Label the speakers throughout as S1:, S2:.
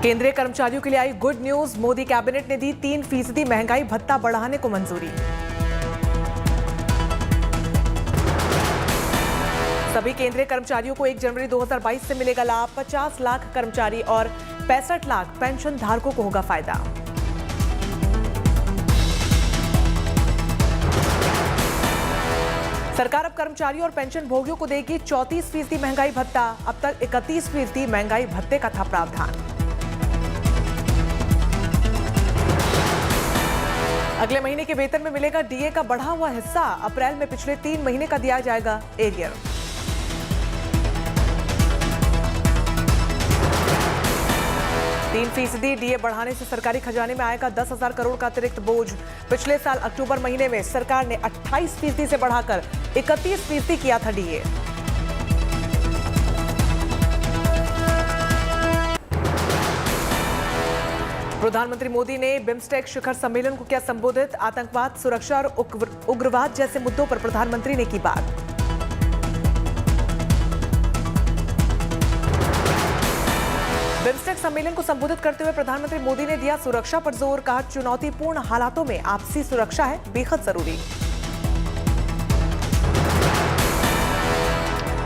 S1: केंद्रीय कर्मचारियों के लिए आई गुड न्यूज। मोदी कैबिनेट ने दी 3% महंगाई भत्ता बढ़ाने को मंजूरी। सभी केंद्रीय कर्मचारियों को 1 जनवरी 2022 से मिलेगा लाभ। 50 लाख कर्मचारी और 65 लाख पेंशन धारकों को होगा फायदा। सरकार अब कर्मचारियों और पेंशन भोगियों को देगी 34% महंगाई भत्ता। अब तक 31% महंगाई भत्ते का था प्रावधान। अगले महीने के वेतन में मिलेगा डीए का बढ़ा हुआ हिस्सा। अप्रैल में पिछले 3 महीने का दिया जाएगा एरियर। फीसदी डीए बढ़ाने से सरकारी खजाने में आएगा 10,000 करोड़ का अतिरिक्त बोझ। पिछले साल अक्टूबर महीने में सरकार ने 28% से बढ़ाकर 31% किया था डीए। प्रधानमंत्री मोदी ने बिम्स्टेक शिखर सम्मेलन को किया संबोधित। आतंकवाद, सुरक्षा और उग्रवाद जैसे मुद्दों पर प्रधानमंत्री ने की बात। बिम्स्टेक सम्मेलन को संबोधित करते हुए प्रधानमंत्री मोदी ने दिया सुरक्षा पर जोर। कहा, चुनौतीपूर्ण हालातों में आपसी सुरक्षा है बेहद जरूरी।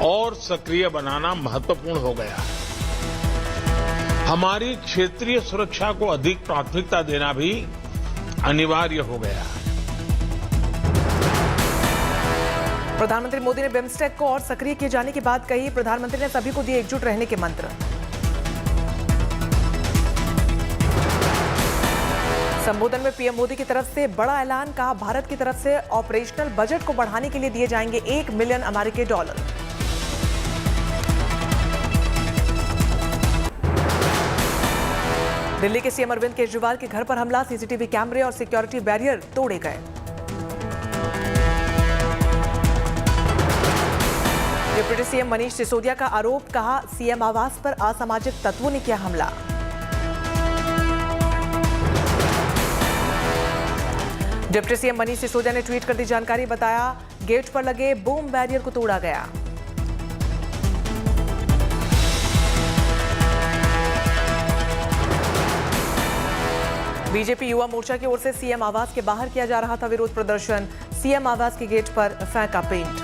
S2: और सक्रिय बनाना महत्वपूर्ण हो गया है। हमारी क्षेत्रीय सुरक्षा को अधिक प्राथमिकता देना भी अनिवार्य हो गया है।
S1: प्रधानमंत्री मोदी ने बिम्स्टेक को और सक्रिय किए जाने की बात कही। प्रधानमंत्री ने सभी को दिए एकजुट रहने के मंत्र। संबोधन में पीएम मोदी की तरफ से बड़ा ऐलान। कहा, भारत की तरफ से ऑपरेशनल बजट को बढ़ाने के लिए दिए जाएंगे $1 मिलियन अमेरिकी डॉलर। दिल्ली के सीएम अरविंद केजरीवाल के घर पर हमला। सीसीटीवी कैमरे और सिक्योरिटी बैरियर तोड़े गए। डिप्टी सीएम मनीष सिसोदिया का आरोप। कहा, सीएम आवास पर असामाजिक तत्वों ने किया हमला। डिप्टी सीएम मनीष सिसोदिया ने ट्वीट कर दी जानकारी। बताया, गेट पर लगे बूम बैरियर को तोड़ा गया। बीजेपी युवा मोर्चा की ओर से सीएम आवास के बाहर किया जा रहा था विरोध प्रदर्शन। सीएम आवास के गेट पर फेंका पेंट।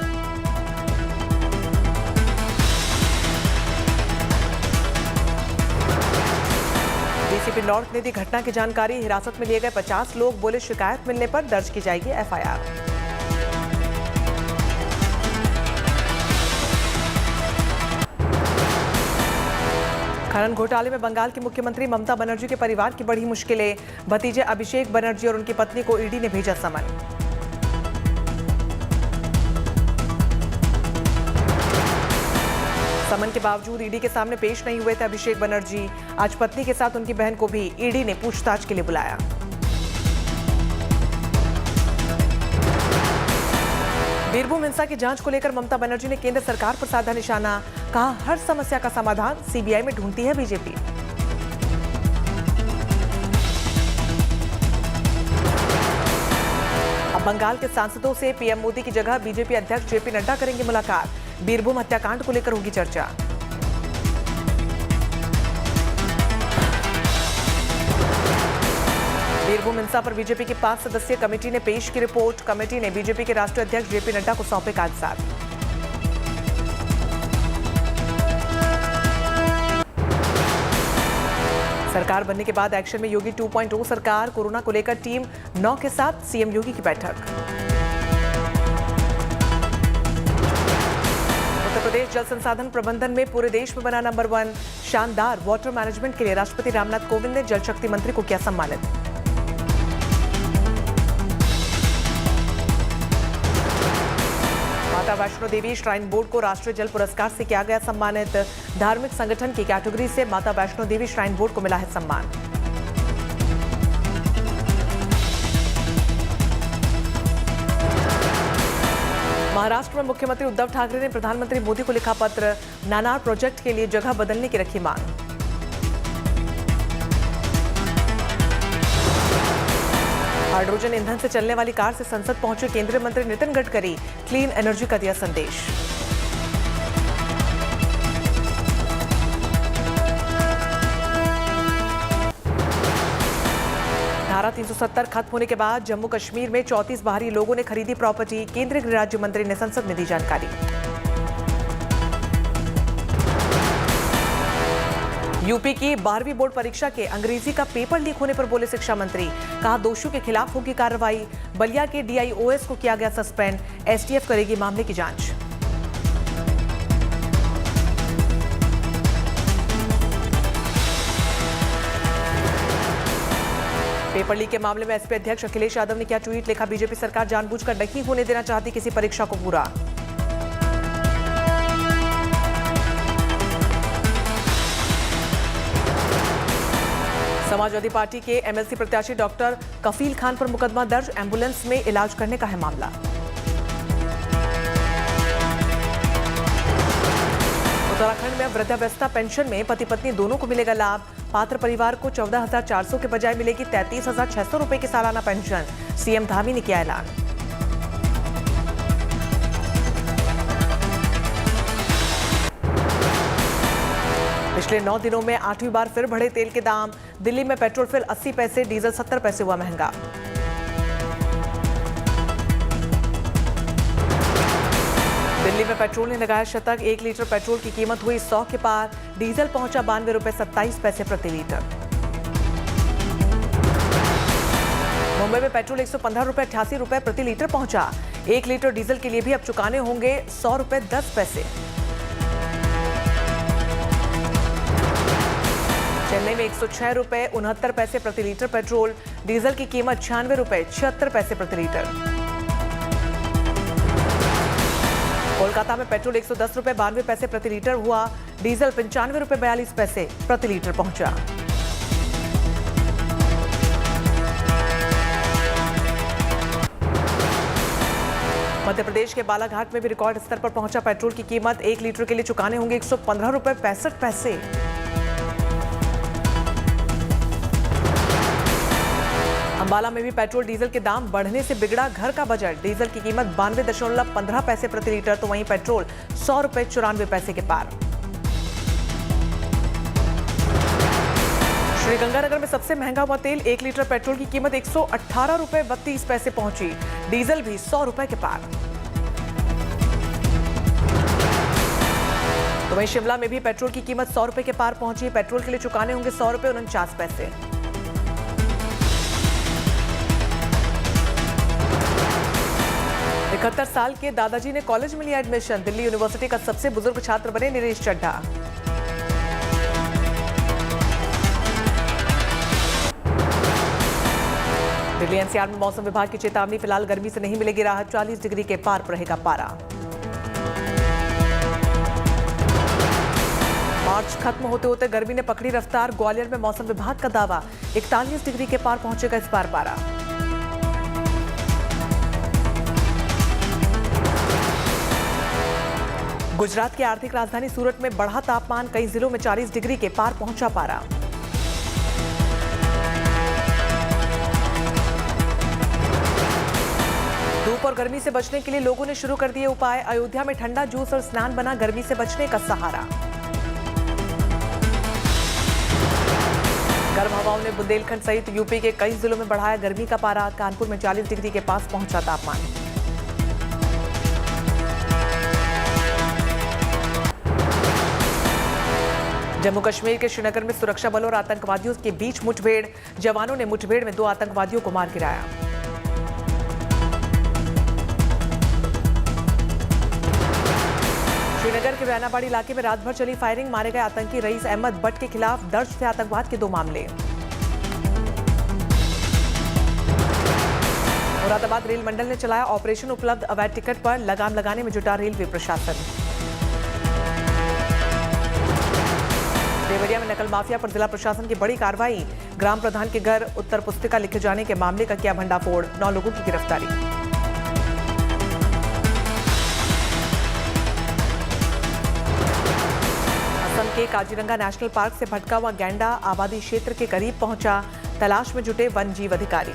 S1: डीसीपी नॉर्थ ने दी घटना की जानकारी। हिरासत में लिए गए 50 लोग। बोले, शिकायत मिलने पर दर्ज की जाएगी एफआईआर। खनन घोटाले में बंगाल की मुख्यमंत्री ममता बनर्जी के परिवार की बढ़ी मुश्किलें। भतीजे अभिषेक बनर्जी और उनकी पत्नी को ईडी ने भेजा समन। समन के बावजूद ईडी के सामने पेश नहीं हुए थे अभिषेक बनर्जी। आज पत्नी के साथ उनकी बहन को भी ईडी ने पूछताछ के लिए बुलाया। बीरभूम हिंसा की जांच को लेकर ममता बनर्जी ने केंद्र सरकार पर साधा निशाना। कहा, हर समस्या का समाधान सीबीआई में ढूंढती है बीजेपी। अब बंगाल के सांसदों से पीएम मोदी की जगह बीजेपी अध्यक्ष जेपी नड्डा करेंगे मुलाकात। बीरभूम हत्याकांड को लेकर होगी चर्चा। बीरभूम हिंसा पर बीजेपी की 5 सदस्यीय कमेटी ने पेश की रिपोर्ट। कमेटी ने बीजेपी के राष्ट्रीय अध्यक्ष जेपी नड्डा को सौंपे कागजात। सरकार बनने के बाद एक्शन में योगी 2.0 सरकार। कोरोना को लेकर टीम 9 के साथ सीएम योगी की बैठक। उत्तर प्रदेश जल संसाधन प्रबंधन में पूरे देश में बना नंबर 1। शानदार वाटर मैनेजमेंट के लिए राष्ट्रपति रामनाथ कोविंद ने जल शक्ति मंत्री को किया सम्मानित। माता वैष्णो देवी श्राइन बोर्ड को राष्ट्रीय जल पुरस्कार से किया गया सम्मानित। धार्मिक संगठन की कैटेगरी से माता वैष्णो देवी श्राइन बोर्ड को मिला है सम्मान। महाराष्ट्र में मुख्यमंत्री उद्धव ठाकरे ने प्रधानमंत्री मोदी को लिखा पत्र। नानार प्रोजेक्ट के लिए जगह बदलने की रखी मांग। हाइड्रोजन ईंधन से चलने वाली कार से संसद पहुंचे केंद्रीय मंत्री नितिन गडकरी। क्लीन एनर्जी का दिया संदेश। धारा 370 खत्म होने के बाद जम्मू कश्मीर में 34 बाहरी लोगों ने खरीदी प्रॉपर्टी। केंद्रीय गृह राज्य मंत्री ने संसद में दी जानकारी। यूपी की 12वीं बोर्ड परीक्षा के अंग्रेजी का पेपर लीक होने पर बोले शिक्षा मंत्री। कहा दोषियों के खिलाफ होगी कार्रवाई। बलिया के DIOS को किया गया सस्पेंड। STF करेगी मामले की जांच। पेपर लीक के मामले में एसपी अध्यक्ष अखिलेश यादव ने क्या ट्वीट लिखा। बीजेपी सरकार जानबूझकर नहीं होने देना चाहती किसी परीक्षा को पूरा। समाजवादी पार्टी के MLC प्रत्याशी डॉक्टर कफील खान पर मुकदमा दर्ज। एम्बुलेंस में इलाज करने का है मामला। उत्तराखंड में वृद्धावस्था पेंशन में पति पत्नी दोनों को मिलेगा लाभ। पात्र परिवार को 14,400 के बजाय मिलेगी 33,600 रुपए की सालाना पेंशन। सीएम धामी ने किया ऐलान। पिछले 9 दिनों में 8वीं बार फिर बढ़े तेल के दाम। दिल्ली में पेट्रोल फिर 80 पैसे, डीजल 70 पैसे हुआ महंगा। दिल्ली में पेट्रोल ने लगाया शतक। 1 लीटर पेट्रोल की कीमत हुई 100 के पार। डीजल पहुंचा 92 रुपए 27 पैसे प्रति लीटर। मुंबई में पेट्रोल 115 रुपए 88 रुपए प्रति लीटर पहुंचा। 1 लीटर डीजल के लिए भी अब चुकाने होंगे 100 रुपए 10 पैसे। चेन्नई में 106 रुपए 69 पैसे प्रति लीटर पेट्रोल। डीजल की कीमत 96 रुपए 76 पैसे प्रति लीटर। कोलकाता में पेट्रोल 110 रुपए 92 पैसे प्रति लीटर हुआ। डीजल 95 रुपए 42 पैसे प्रति लीटर पहुंचा। मध्य प्रदेश के बालाघाट में भी रिकॉर्ड स्तर पर पहुंचा पेट्रोल की कीमत। 1 लीटर के लिए चुकाने होंगे 115 रुपए 65 पैसे। अंबाला में भी पेट्रोल डीजल के दाम बढ़ने से बिगड़ा घर का बजट। डीजल की कीमत 92.15 पैसे प्रति लीटर तो वहीं पेट्रोल 100 रुपए 94 पैसे के पार। श्रीगंगानगर में सबसे महंगा हुआ तेल। 1 लीटर पेट्रोल की कीमत 118 रुपए 32 पैसे पहुंची। डीजल भी 100 रुपए के पार। तो वहीं शिमला में भी पेट्रोल की कीमत 100 रुपए के पार पहुंची। पेट्रोल के लिए चुकाने होंगे 100 रुपए 49 पैसे। 71 साल के दादाजी ने कॉलेज में लिया एडमिशन। दिल्ली यूनिवर्सिटी का सबसे बुजुर्ग छात्र बने नरेश चड्ढा। दिल्ली NCR में मौसम विभाग की चेतावनी। फिलहाल गर्मी से नहीं मिलेगी राहत। 40 डिग्री के पार रहेगा पारा। मार्च खत्म होते होते गर्मी ने पकड़ी रफ्तार। ग्वालियर में मौसम विभाग का दावा 41 डिग्री के पार पहुंचेगा इस बार पारा। गुजरात की आर्थिक राजधानी सूरत में बढ़ा तापमान। कई जिलों में 40 डिग्री के पार पहुंचा पारा। धूप और गर्मी से बचने के लिए लोगों ने शुरू कर दिए उपाय। अयोध्या में ठंडा जूस और स्नान बना गर्मी से बचने का सहारा। गर्म हवाओं ने बुंदेलखंड सहित यूपी के कई जिलों में बढ़ाया गर्मी का पारा। कानपुर में 40 डिग्री के पास पहुंचा तापमान। जम्मू कश्मीर के श्रीनगर में सुरक्षा बलों और आतंकवादियों के बीच मुठभेड़। जवानों ने मुठभेड़ में 2 आतंकवादियों को मार गिराया। श्रीनगर के वैनाबाड़ी इलाके में रात भर चली फायरिंग। मारे गए आतंकी रईस अहमद बट के खिलाफ दर्ज थे आतंकवाद के 2 मामले। मुरादाबाद रेल मंडल ने चलाया ऑपरेशन उपलब्ध अवैध टिकट पर लगाम लगाने में जुटा रेलवे प्रशासन। देवरिया में नकल माफिया पर जिला प्रशासन की बड़ी कार्रवाई। ग्राम प्रधान के घर उत्तर पुस्तिका लिखे जाने के मामले का किया भंडाफोड़। 9 लोगों की गिरफ्तारी। असम के काजीरंगा नेशनल पार्क से भटका हुआ गैंडा आबादी क्षेत्र के करीब पहुंचा। तलाश में जुटे वन जीव अधिकारी।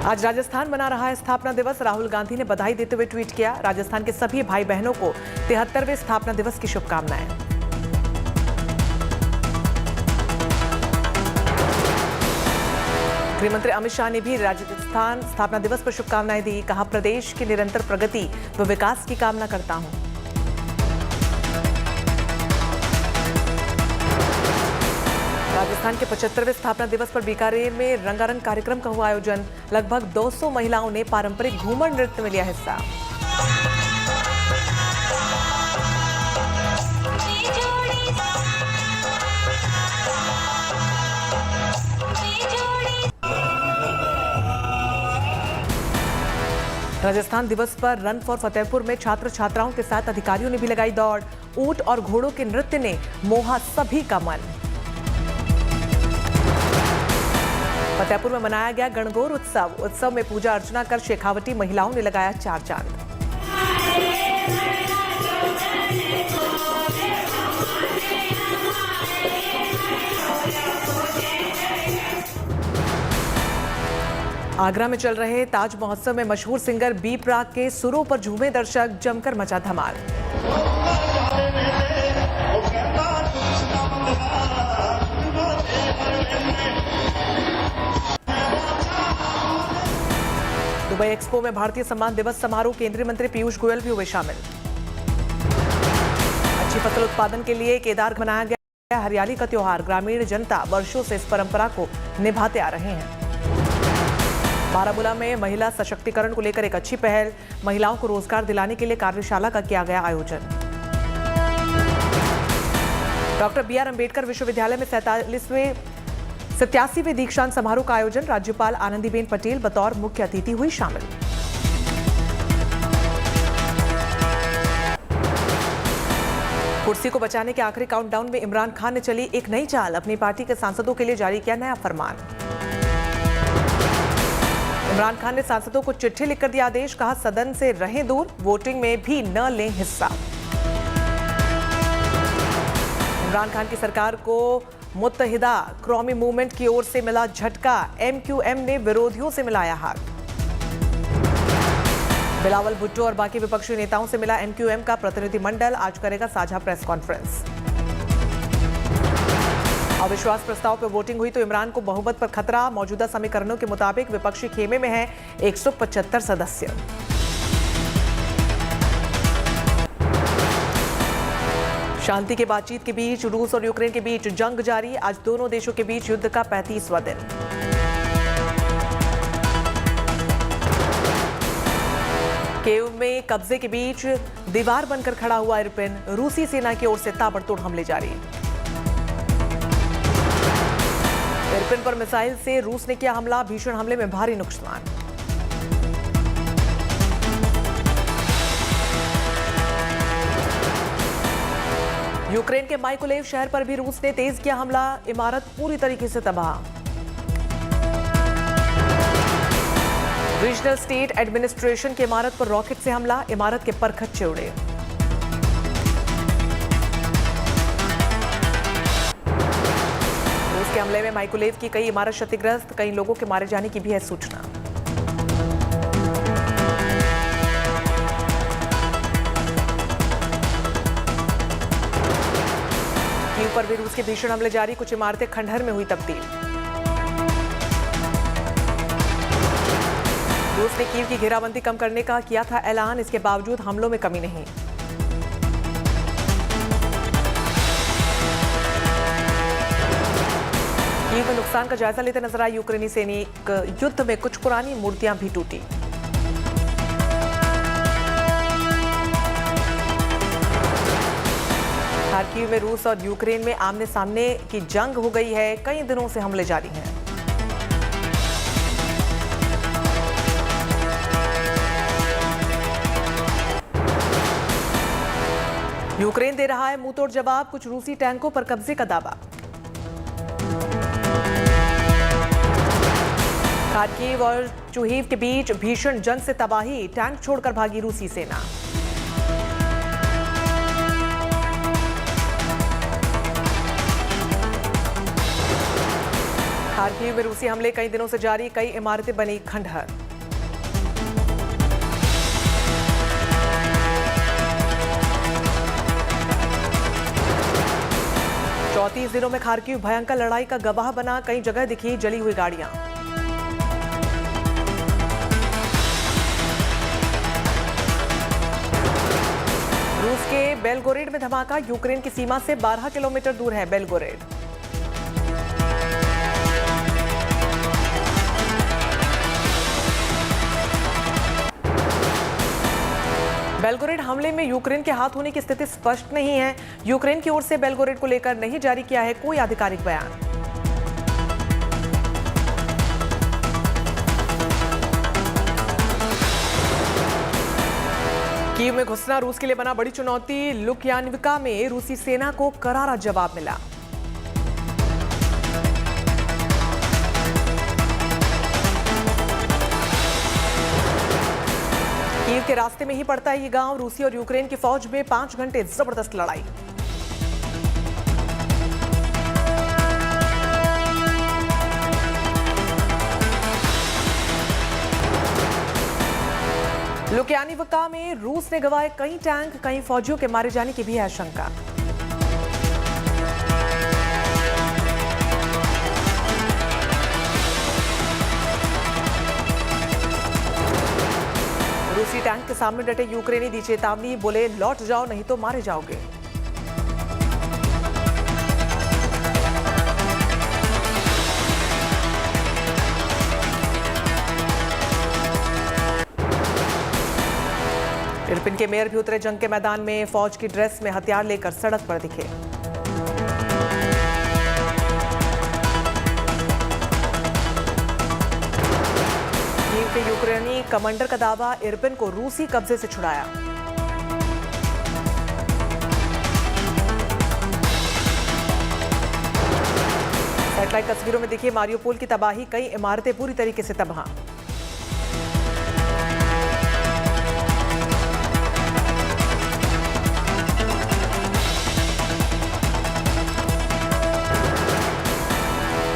S1: आज राजस्थान मना रहा है स्थापना दिवस। राहुल गांधी ने बधाई देते हुए ट्वीट किया, राजस्थान के सभी भाई बहनों को 73वें स्थापना दिवस की शुभकामनाएं। गृह मंत्री अमित शाह ने भी राजस्थान स्थापना दिवस पर शुभकामनाएं दी। कहा, प्रदेश की निरंतर प्रगति व विकास की कामना करता हूं। राजस्थान के 75वें स्थापना दिवस पर बीकानेर में रंगारंग कार्यक्रम का हुआ आयोजन। लगभग 200 महिलाओं ने पारंपरिक घूमर नृत्य में लिया हिस्सा। राजस्थान दिवस पर रन फॉर फतेहपुर में छात्र छात्राओं के साथ अधिकारियों ने भी लगाई दौड़। ऊंट और घोड़ों के नृत्य ने मोहा सभी का मन। फतेहपुर में मनाया गया गणगौर उत्सव। उत्सव में पूजा अर्चना कर शेखावटी महिलाओं ने लगाया 4 चांद। आगरा में चल रहे ताज महोत्सव में मशहूर सिंगर बी प्राक के सुरों पर झूमे दर्शक, जमकर मचा धमाल। दुबई एक्सपो में भारतीय सम्मान दिवस समारोह, केंद्रीय मंत्री पीयूष गोयल भी हुए शामिल। अच्छी फसल उत्पादन के लिए केदार मनाया गया हरियाली का त्योहार। ग्रामीण जनता वर्षों से इस परंपरा को निभाते आ रहे हैं। बारामूला में महिला सशक्तिकरण को लेकर एक अच्छी पहल। महिलाओं को रोजगार दिलाने के लिए कार्यशाला का किया गया आयोजन। डॉक्टर BR अम्बेडकर विश्वविद्यालय में 87वें दीक्षांत समारोह का आयोजन। राज्यपाल आनंदीबेन पटेल बतौर मुख्य अतिथि हुई शामिल। कुर्सी को बचाने के आखिरी काउंटडाउन में इमरान खान ने चली एक नई चाल। अपनी पार्टी के सांसदों के लिए जारी किया नया फरमान। इमरान खान ने सांसदों को चिट्ठी लिखकर दिया आदेश। कहा, सदन से रहें दूर, वोटिंग में भी न लें हिस्सा। इमरान खान की सरकार को मुत्तहिदा कौमी मूवमेंट की ओर से मिला झटका। MQM ने विरोधियों से मिलाया हाथ। बिलावल भुट्टो और बाकी विपक्षी नेताओं से मिला MQM का प्रतिनिधिमंडल। आज करेगा साझा प्रेस कॉन्फ्रेंस। अविश्वास प्रस्ताव पर वोटिंग हुई तो इमरान को बहुमत पर खतरा। मौजूदा समीकरणों के मुताबिक विपक्षी खेमे में है 175 सदस्य। शांति के बातचीत के बीच रूस और यूक्रेन के बीच जंग जारी। आज दोनों देशों के बीच युद्ध का 35वां दिन। कीव में कब्जे के बीच दीवार बनकर खड़ा हुआ इरपिन। रूसी सेना की ओर से ताबड़तोड़ हमले जारी। इरपिन पर मिसाइल से रूस ने किया हमला। भीषण हमले में भारी नुकसान। यूक्रेन के माइकोलेव शहर पर भी रूस ने तेज किया हमला। इमारत पूरी तरीके से तबाह। रीजनल स्टेट एडमिनिस्ट्रेशन की इमारत पर रॉकेट से हमला। इमारत के परखच्चे उड़े। रूस के हमले में माइकोलेव की कई इमारत क्षतिग्रस्त। कई लोगों के मारे जाने की भी है सूचना। कीव पर भी रूस के भीषण हमले जारी। कुछ इमारतें खंडहर में हुई तब्दील। रूस ने कीव की घेराबंदी कम करने का किया था ऐलान। इसके बावजूद हमलों में कमी नहीं। कीव में नुकसान का जायजा लेते नजर आए यूक्रेनी सैनिक। युद्ध में कुछ पुरानी मूर्तियां भी टूटी। खार्किव में रूस और यूक्रेन में आमने सामने की जंग हो गई है। कई दिनों से हमले जारी हैं। यूक्रेन दे रहा है मुंहतोड़ जवाब। कुछ रूसी टैंकों पर कब्जे का दावा। खार्किव और चुहीव के बीच भीषण जंग से तबाही। टैंक छोड़कर भागी रूसी सेना। खार्किव में रूसी हमले कई दिनों से जारी, कई इमारतें बनी खंडहर। चौंतीस दिनों में खार्किव भयंकर लड़ाई का गवाह बना, कई जगह दिखी जली हुई गाड़ियां। रूस के बेलगोरेड में धमाका, यूक्रेन की सीमा से 12 किलोमीटर दूर है बेलगोरेड। बेलगोरेड हमले में यूक्रेन के हाथ होने की स्थिति स्पष्ट नहीं है। यूक्रेन की ओर से बेलगोरेड को लेकर नहीं जारी किया है कोई आधिकारिक बयान। कीव में घुसना रूस के लिए बना बड़ी चुनौती, लुक्यानिविका में रूसी सेना को करारा जवाब मिला। कीव के रास्ते में ही पड़ता है ये गांव। रूसी और यूक्रेन की फौज में 5 घंटे जबरदस्त लड़ाई। लुक्यानिविका में रूस ने गंवाए कई टैंक, कई फौजियों के मारे जाने की भी आशंका। रूसी टैंक के सामने डटे यूक्रेनी दी चेतावनी, बोले लौट जाओ नहीं तो मारे जाओगे। इरपिन के मेयर भी उतरे जंग के मैदान में, फौज की ड्रेस में हथियार लेकर सड़क पर दिखे। कीव के यूक्रेनी कमांडर का दावा, इरपिन को रूसी कब्जे से छुड़ाया। सैटेलाइट तस्वीरों में दिखी मारियोपोल की तबाही, कई इमारतें पूरी तरीके से तबाह।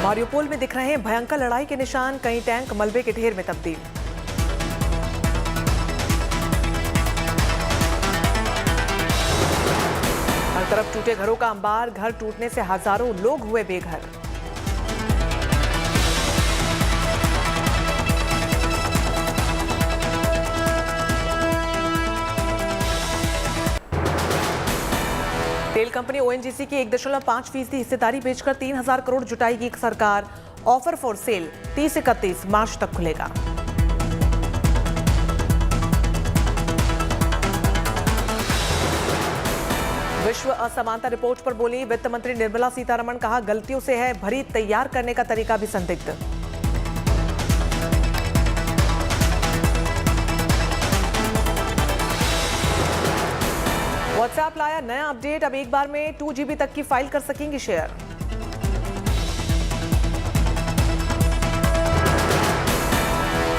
S1: मारियोपोल में दिख रहे हैं भयंकर लड़ाई के निशान, कई टैंक मलबे के ढेर में तब्दील। हर तरफ टूटे घरों का अंबार, घर टूटने से हजारों लोग हुए बेघर। तेल कंपनी ओएनजीसी की 1.5% हिस्सेदारी बेचकर 3,000 करोड़ जुटाएगी सरकार। ऑफर फॉर सेल 30-31 मार्च तक खुलेगा। विश्व असमानता रिपोर्ट पर बोली वित्त मंत्री निर्मला सीतारमण, कहा गलतियों से है भरी, तैयार करने का तरीका भी संदिग्ध। व्हाट्सएप लाया नया अपडेट, अब एक बार में 2 GB तक की फाइल कर सकेंगे share.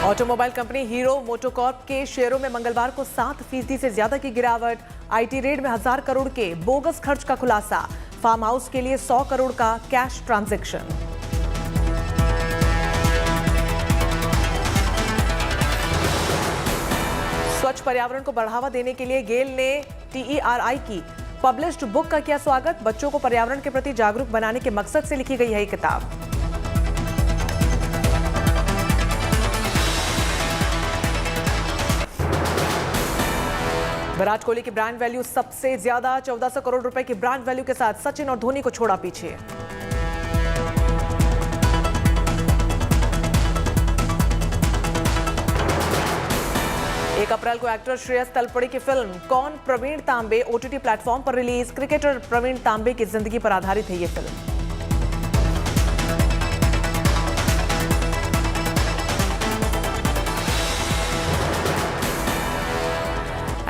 S1: Automobile company hero MotoCorp के शेयरों में मंगलवार को 7% से ज्यादा की गिरावट। आईटी रेड में 1000 करोड़ के बोगस खर्च का खुलासा। फार्म हाउस के लिए 100 करोड़ का कैश ट्रांजैक्शन। स्वच्छ पर्यावरण को बढ़ावा देने के लिए गेल ने TERI की पब्लिश्ड बुक का किया स्वागत। बच्चों को पर्यावरण के प्रति जागरूक बनाने के मकसद से लिखी गई है ये किताब। विराट कोहली की ब्रांड वैल्यू सबसे ज्यादा, 1400 करोड़ रुपए की ब्रांड वैल्यू के साथ सचिन और धोनी को छोड़ा पीछे। 1 अप्रैल को एक्टर श्रेयस तलपड़े की फिल्म कौन प्रवीण तांबे OTT प्लेटफॉर्म पर रिलीज। क्रिकेटर प्रवीण तांबे की जिंदगी पर आधारित है ये फिल्म।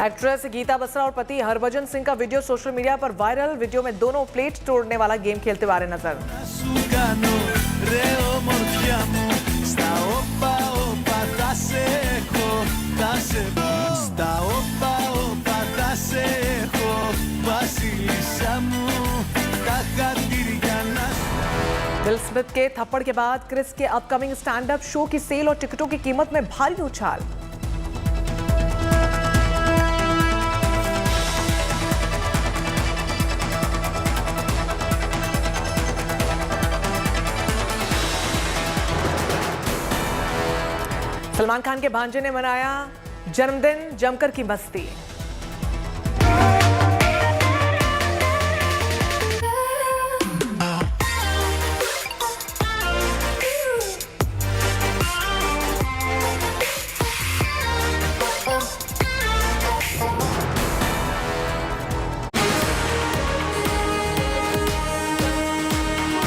S1: एक्ट्रेस गीता बसरा और पति हरभजन सिंह का वीडियो सोशल मीडिया पर वायरल। वीडियो में दोनों प्लेट तोड़ने वाला गेम खेलते हुए आ रहे नजर।
S3: Στα όπα όπα θα σε έχω, βασίλισσα μου, τα χατήρια να σου.
S1: विल स्मिथ के थप्पड़ के बाद क्रिस के अपकमिंग स्टैंड अप शो की सेल और टिकटों की कीमत में भारी उछाल। सलमान खान के भांजे ने मनाया जन्मदिन, जमकर की मस्ती।